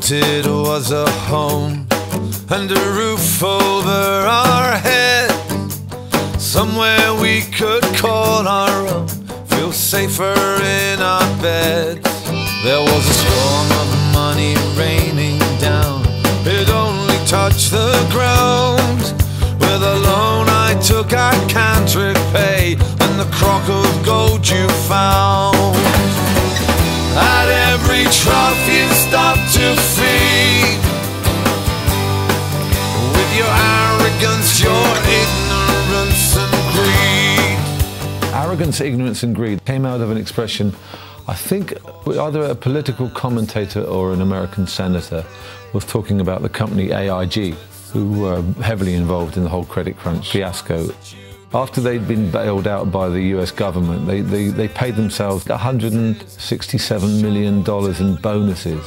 wanted was a home and a roof over our head, somewhere we could call our own, feel safer in our beds. There was a storm of money raining down, it only touched the ground. With a loan I took I can't repay, and the crock of gold you found. At every trough you stopped to feed, with your arrogance, your ignorance and greed. Arrogance, ignorance and greed came out of an expression, I think either a political commentator or an American senator was talking about the company AIG, who were heavily involved in the whole credit crunch fiasco. After they'd been bailed out by the US government, they paid themselves $167 million in bonuses.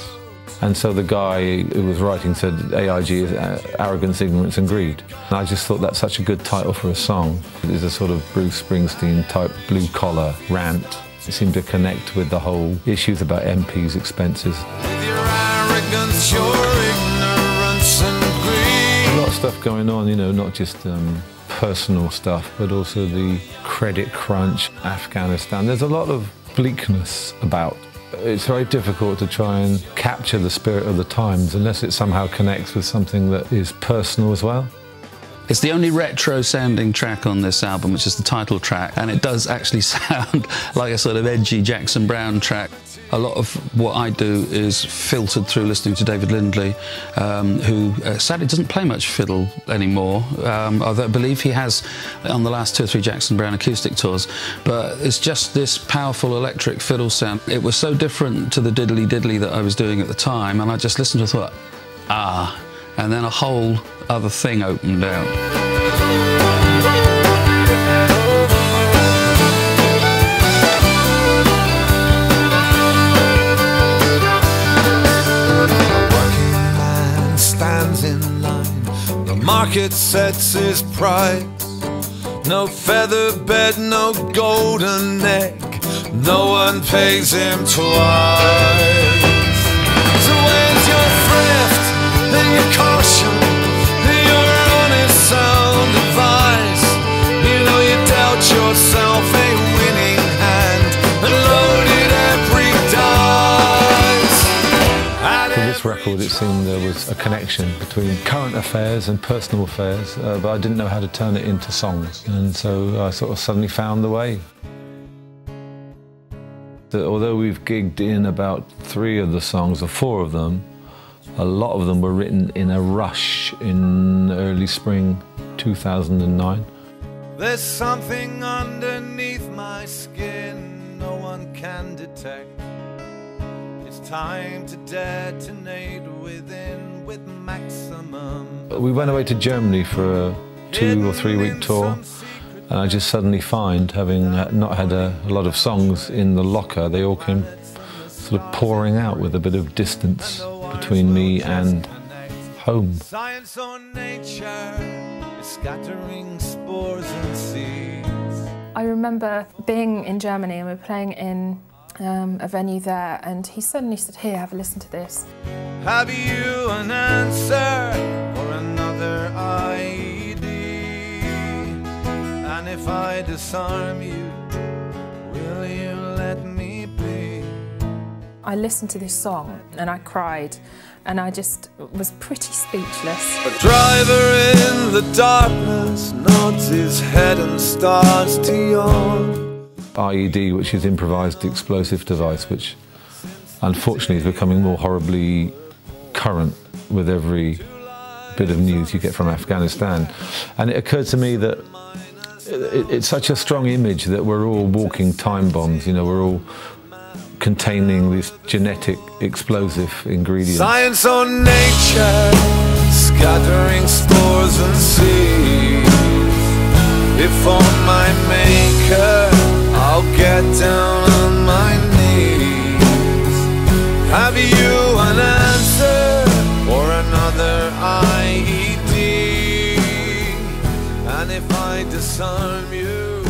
And so the guy who was writing said AIG is Arrogance, Ignorance and Greed. And I just thought that's such a good title for a song. It is a sort of Bruce Springsteen type blue-collar rant. It seemed to connect with the whole issues about MPs' expenses. With your arrogance, your ignorance and greed. A lot of stuff going on, you know, not just personal stuff, but also the credit crunch, Afghanistan. There's a lot of bleakness about. It's very difficult to try and capture the spirit of the times unless it somehow connects with something that is personal as well. It's the only retro-sounding track on this album, which is the title track, and it does actually sound like a sort of edgy Jackson Browne track. A lot of what I do is filtered through listening to David Lindley, who sadly doesn't play much fiddle anymore, although I believe he has on the last 2 or 3 Jackson Browne acoustic tours. But it's just this powerful electric fiddle sound. It was so different to the diddly-diddly that I was doing at the time, and I just listened to it and thought, ah, and then a whole other thing opened out. Working man stands in line, the market sets his price. No feather bed, no golden egg, no one pays him twice. So where's your thrift and your caution, your honest sound advice? You know you dealt yourself a winning hand and loaded every dice. For this record, it seemed there was a connection between current affairs and personal affairs, but I didn't know how to turn it into songs, and so I sort of suddenly found the way. Although we've gigged in about 3 of the songs, or 4 of them, a lot of them were written in a rush in early spring 2009. There's something underneath my skin no one can detect. It's time to detonate within with maximum. We went away to Germany for a 2 or 3 week tour, and I just suddenly find, having not had a lot of songs in the locker, they all came sort of pouring out with a bit of distance between me and home. Science or nature is scattering spores and seeds. I remember being in Germany and we were playing in a venue there, and he suddenly said, "Here, have a listen to this." Have you an answer or another IED? And if I disarm you, will you let me be? I listened to this song and I cried, and I just was pretty speechless. A driver in the darkness nods his head and starts to yawn. IED, which is improvised explosive device, which unfortunately is becoming more horribly current with every bit of news you get from Afghanistan. And it occurred to me that it's such a strong image that we're all walking time bombs, you know, we're all containing this genetic explosive ingredient. Science or nature, scattering spores and seeds. If on my maker, I'll get down on my knees. Have you an answer or another IED? And if I disarm you,